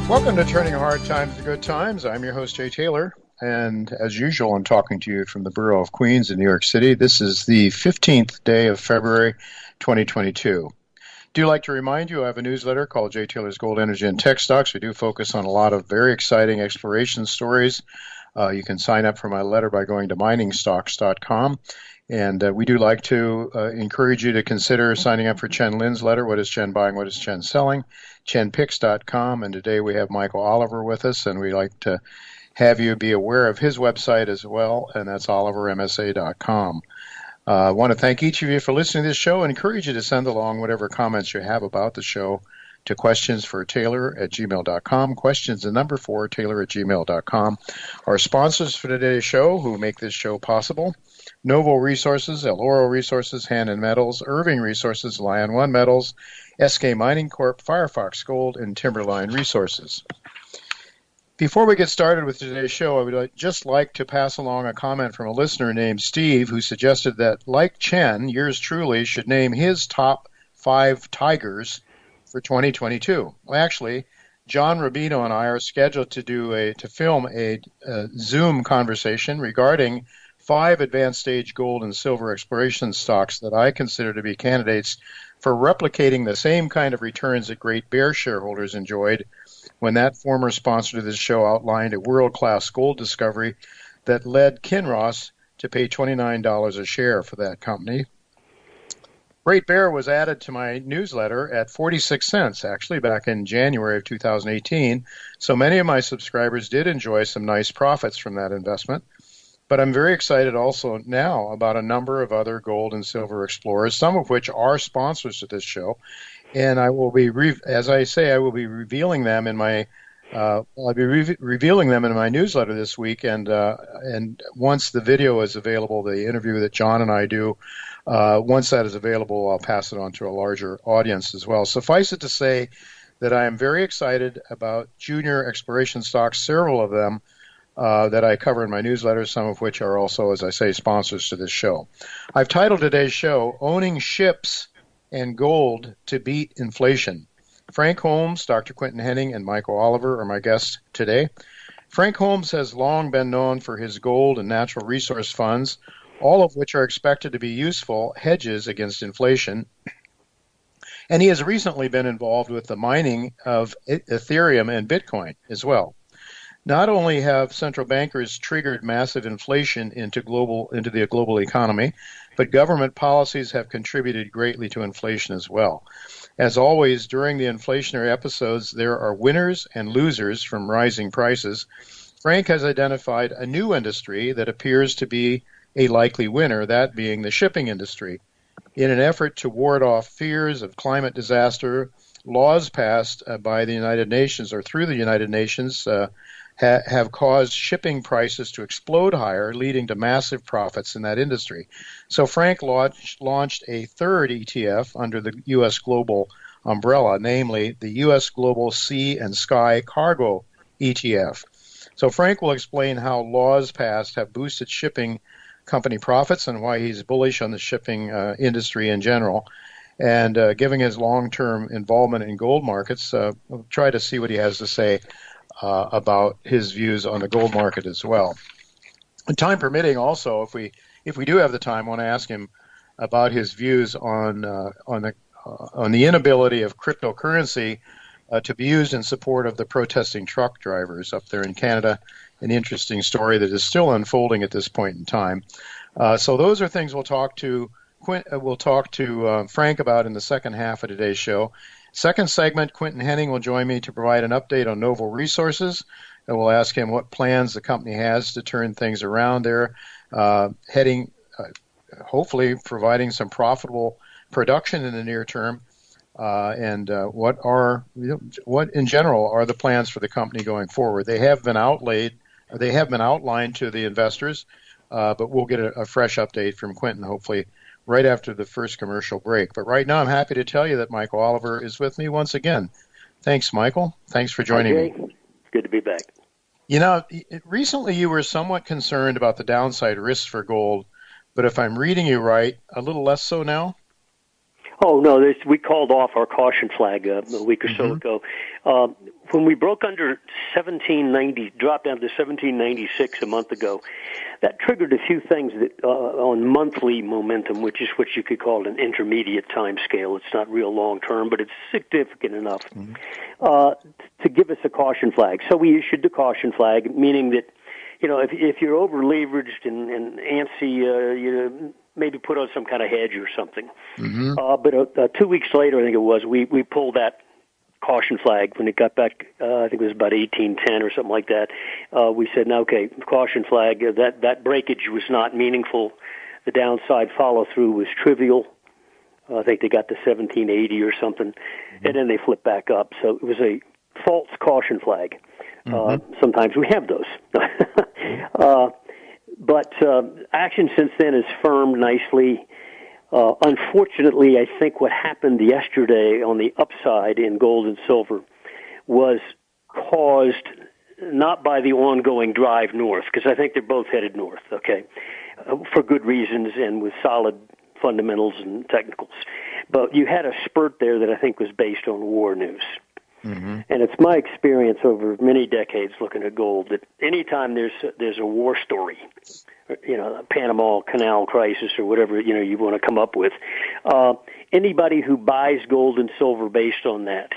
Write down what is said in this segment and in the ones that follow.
Welcome to Turning Hard Times to Good Times. I'm your host, Jay Taylor, and as usual, I'm talking to you from the Borough of Queens in New York City. This is the 15th day of February, 2022. Do like to remind you, I have a newsletter called Jay Taylor's Gold, Energy, and Tech Stocks. We do focus on a lot of very exciting exploration stories. You can sign up for my letter by going to miningstocks.com. And we do like to encourage you to consider signing up for Chen Lin's letter, What is Chen Buying, What is Chen Selling, chenpicks.com. And today we have Michael Oliver with us, and we like to have you be aware of his website as well, and that's olivermsa.com. I want to thank each of you for listening to this show and encourage you to send along whatever comments you have about the show to questionsfortaylor@gmail.com, questions the number 4, taylor@gmail.com. Our sponsors for today's show who make this show possible: Novo Resources, El Oro Resources, Hannon Metals, Irving Resources, Lion One Metals, SK Mining Corp, Firefox Gold, and Timberline Resources. Before we get started with today's show, I would just like to pass along a comment from a listener named Steve, who suggested that, like Chen, yours truly should name his top 5 tigers for 2022. Well, actually, John Rubino and I are scheduled to film a Zoom conversation regarding 5 advanced stage gold and silver exploration stocks that I consider to be candidates for replicating the same kind of returns that Great Bear shareholders enjoyed when that former sponsor to this show outlined a world-class gold discovery that led Kinross to pay $29 a share for that company. Great Bear was added to my newsletter at 46 cents, actually, back in January of 2018. So many of my subscribers did enjoy some nice profits from that investment. But I'm very excited also now about a number of other gold and silver explorers, some of which are sponsors to this show. And I will be, I will be revealing them in my revealing them in my newsletter this week. And once the video is available, the interview that John and I do, once that is available, I'll pass it on to a larger audience as well. Suffice it to say that I am very excited about junior exploration stocks, several of them that I cover in my newsletter, some of which are also, as I say, sponsors to this show. I've titled today's show, Owning Ships and Gold to Beat Inflation. Frank Holmes, Dr. Quentin Henning, and Michael Oliver are my guests today. Frank Holmes has long been known for his gold and natural resource funds, all of which are expected to be useful hedges against inflation. And he has recently been involved with the mining of Ethereum and Bitcoin as well. Not only have central bankers triggered massive inflation into the global economy, but government policies have contributed greatly to inflation as well. As always, during the inflationary episodes, there are winners and losers from rising prices. Frank has identified a new industry that appears to be a likely winner, that being the shipping industry. In an effort to ward off fears of climate disaster, laws passed by the United Nations or through the United Nations have caused shipping prices to explode higher, leading to massive profits in that industry. So Frank launched a third ETF under the U.S. Global umbrella, namely the U.S. Global Sea and Sky Cargo ETF. So Frank will explain how laws passed have boosted shipping company profits and why he's bullish on the shipping industry in general. And given his long-term involvement in gold markets, we'll try to see what he has to say about his views on the gold market as well. And time permitting, also, if we do have the time, I want to ask him about his views on the inability of cryptocurrency to be used in support of the protesting truck drivers up there in Canada. An interesting story that is still unfolding at this point in time. So those are things we'll talk to Frank about in the second half of today's show. Second segment, Quentin Henning will join me to provide an update on Novo Resources, and we'll ask him what plans the company has to turn things around there, hopefully providing some profitable production in the near term, and what in general are the plans for the company going forward. They have been outlined to the investors, but we'll get a fresh update from Quentin, hopefully right after the first commercial break. But right now, I'm happy to tell you that Michael Oliver is with me once again. Thanks, Michael. Thanks for joining me. Good to be back. You know, recently you were somewhat concerned about the downside risks for gold, but if I'm reading you right, a little less so now? Oh, no, we called off our caution flag a week or so ago. when we broke under 1790, dropped down to 1796 a month ago, that triggered a few things that on monthly momentum, which is what you could call an intermediate time scale. It's not real long term, but it's significant enough to give us a caution flag. So we issued the caution flag, meaning that, if you're over leveraged and antsy, maybe put on some kind of hedge or something. But 2 weeks later, I think it was, we pulled that caution flag when it got back. I think it was about 1810 or something like that. We said, "No, okay, caution flag." That breakage was not meaningful. The downside follow through was trivial. I think they got to 1780 or something, and then they flipped back up. So it was a false caution flag. Sometimes we have those. But action since then has firmed nicely. Unfortunately, I think what happened yesterday on the upside in gold and silver was caused not by the ongoing drive north, because I think they're both headed north, okay, for good reasons and with solid fundamentals and technicals. But you had a spurt there that I think was based on war news. And it's my experience over many decades looking at gold that anytime there's a war story, a Panama Canal crisis or whatever you want to come up with, anybody who buys gold and silver based on that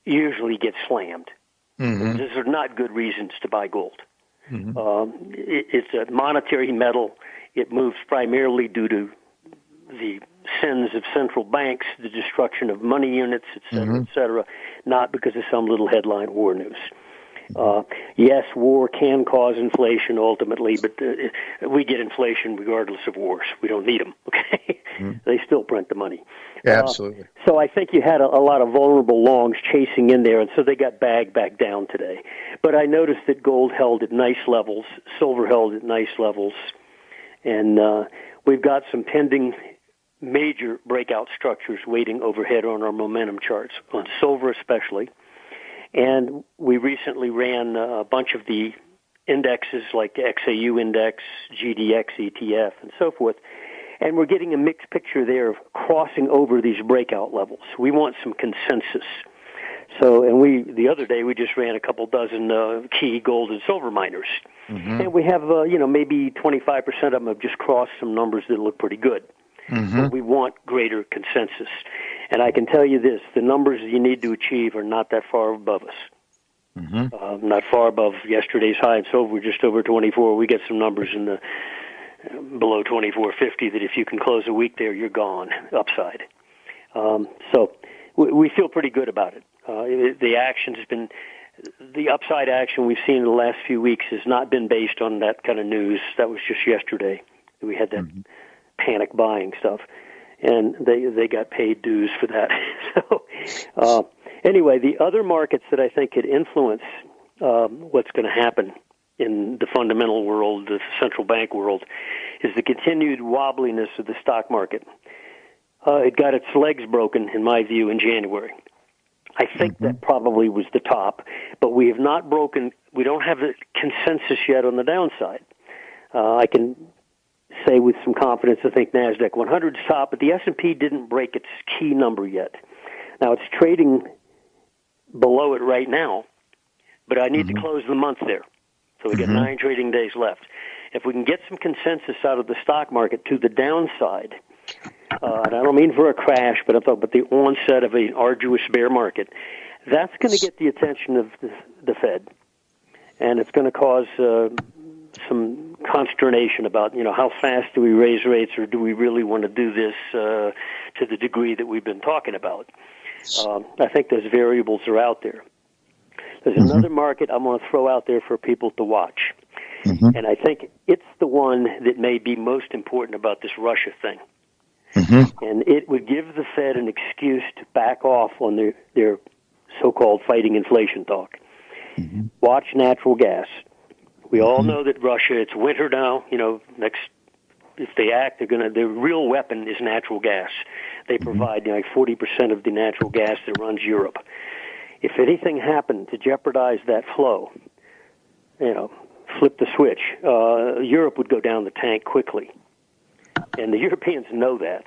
usually gets slammed. These are not good reasons to buy gold. It's a monetary metal. It moves primarily due to the sins of central banks, the destruction of money units, et cetera, not because of some little headline war news. Yes, war can cause inflation ultimately, but we get inflation regardless of wars. We don't need them, okay? They still print the money. Absolutely. So I think you had a lot of vulnerable longs chasing in there, and so they got bagged back down today. But I noticed that gold held at nice levels, silver held at nice levels, and we've got some pending major breakout structures waiting overhead on our momentum charts, on silver especially. And we recently ran a bunch of the indexes like XAU index, GDX, ETF, and so forth. And we're getting a mixed picture there of crossing over these breakout levels. We want some consensus. So, and the other day we just ran a couple dozen key gold and silver miners. And we have, maybe 25% of them have just crossed some numbers that look pretty good. But we want greater consensus. And I can tell you this, the numbers you need to achieve are not that far above us. Not far above yesterday's high in silver, we're just over 24. We get some numbers in the below 24.50 that if you can close a week there, you're gone, upside. So we feel pretty good about it. The action has been, the upside action we've seen in the last few weeks has not been based on that kind of news. That was just yesterday. We had that panic buying stuff, and they got paid dues for that. So anyway, the other markets that I think could influence what's going to happen in the fundamental world, the central bank world, is the continued wobbliness of the stock market. It got its legs broken, in my view, in January. I think that probably was the top, but we have not broken, we don't have a consensus yet on the downside. I can say with some confidence, I think NASDAQ 100 is top, but the S&P didn't break its key number yet. Now, it's trading below it right now, but I need to close the month there. So we got 9 trading days left. If we can get some consensus out of the stock market to the downside, and I don't mean for a crash, but I'm talking about the onset of an arduous bear market, that's going to get the attention of the Fed, and it's going to cause some consternation about, how fast do we raise rates, or do we really want to do this to the degree that we've been talking about? I think those variables are out there. There's another market I'm going to throw out there for people to watch, and I think it's the one that may be most important about this Russia thing. And it would give the Fed an excuse to back off on their so-called fighting inflation talk. Watch natural gas. We all know that Russia, it's winter now, if they act, their real weapon is natural gas. They provide like 40% of the natural gas that runs Europe. If anything happened to jeopardize that flow, flip the switch, Europe would go down the tank quickly. And the Europeans know that.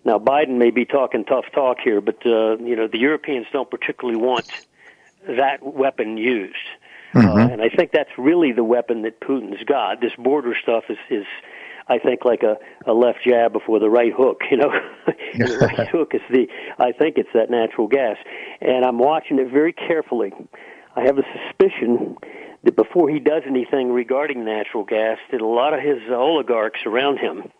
Now, Biden may be talking tough talk here, but the Europeans don't particularly want that weapon used. And I think that's really the weapon that Putin's got. This border stuff is I think, like a left jab before the right hook. The right hook is I think it's that natural gas. And I'm watching it very carefully. I have a suspicion that before he does anything regarding natural gas, that a lot of his oligarchs around him,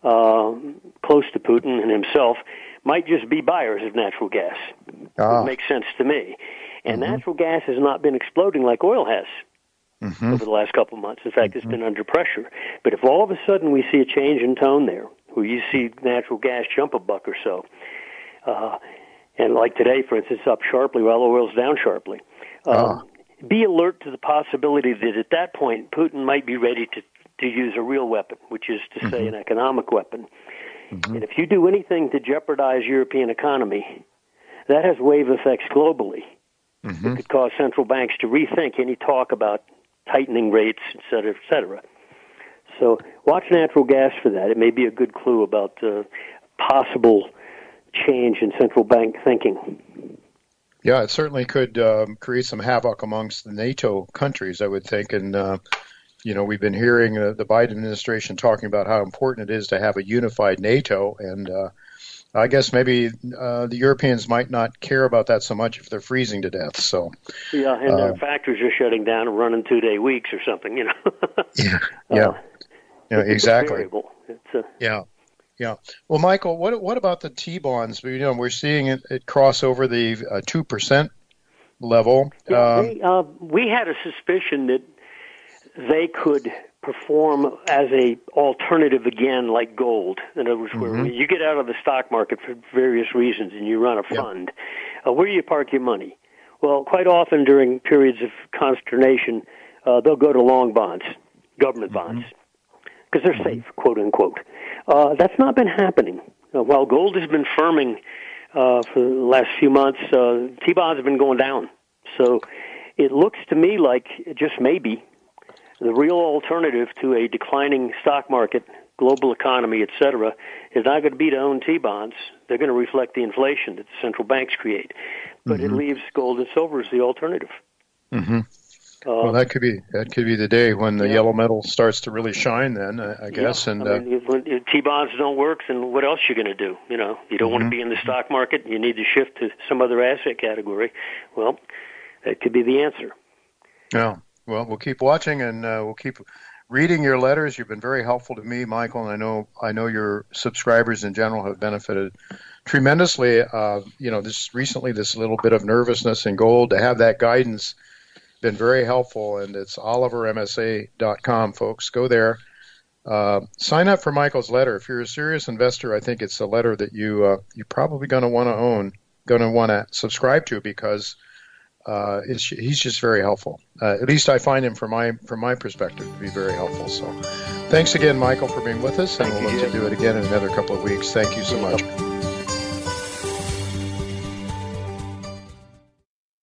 close to Putin and himself, might just be buyers of natural gas. It makes sense to me. And natural gas has not been exploding like oil has over the last couple of months. In fact, it's been under pressure. But if all of a sudden we see a change in tone there, where you see natural gas jump $1 or so, and like today, for instance, up sharply while oil's down sharply, be alert to the possibility that at that point Putin might be ready to use a real weapon, which is to say an economic weapon. And if you do anything to jeopardize European economy, that has wave effects globally. It could cause central banks to rethink any talk about tightening rates, et cetera, et cetera. So watch natural gas for that. It may be a good clue about possible change in central bank thinking. Yeah, it certainly could create some havoc amongst the NATO countries, I would think. And, we've been hearing the Biden administration talking about how important it is to have a unified NATO. And I guess maybe the Europeans might not care about that so much if they're freezing to death. So yeah, and factories are shutting down and running 2-day weeks or something. Yeah, exactly. It's Yeah. Well, Michael, what about the T-bonds? We're seeing it cross over the 2% level. Yeah, we had a suspicion that they could perform as a alternative again, like gold. In other words, where you get out of the stock market for various reasons and you run a fund, where do you park your money? Well, quite often during periods of consternation, they'll go to long bonds, government bonds, because they're safe, quote unquote. That's not been happening. While gold has been firming for the last few months, T-bonds have been going down. So it looks to me like, just maybe, the real alternative to a declining stock market, global economy, et cetera, is not going to be to own T-bonds. They're going to reflect the inflation that the central banks create. But it leaves gold and silver as the alternative. Well, that could be the day when the yellow metal starts to really shine. Then I guess. And when T-bonds don't work, then what else are you going to do? You don't want to be in the stock market. You need to shift to some other asset category. Well, that could be the answer. Yeah. Well, we'll keep watching and we'll keep reading your letters. You've been very helpful to me, Michael, and I know your subscribers in general have benefited tremendously. This little bit of nervousness in gold, to have that guidance, been very helpful. And it's olivermsa.com, folks. Go there. Sign up for Michael's letter. If you're a serious investor, I think it's a letter that you're probably going to want to subscribe to, because he's just very helpful. At least I find him, from my perspective, to be very helpful. So thanks again, Michael, for being with us, and we'll look to do it again in another couple of weeks. Thank you so much.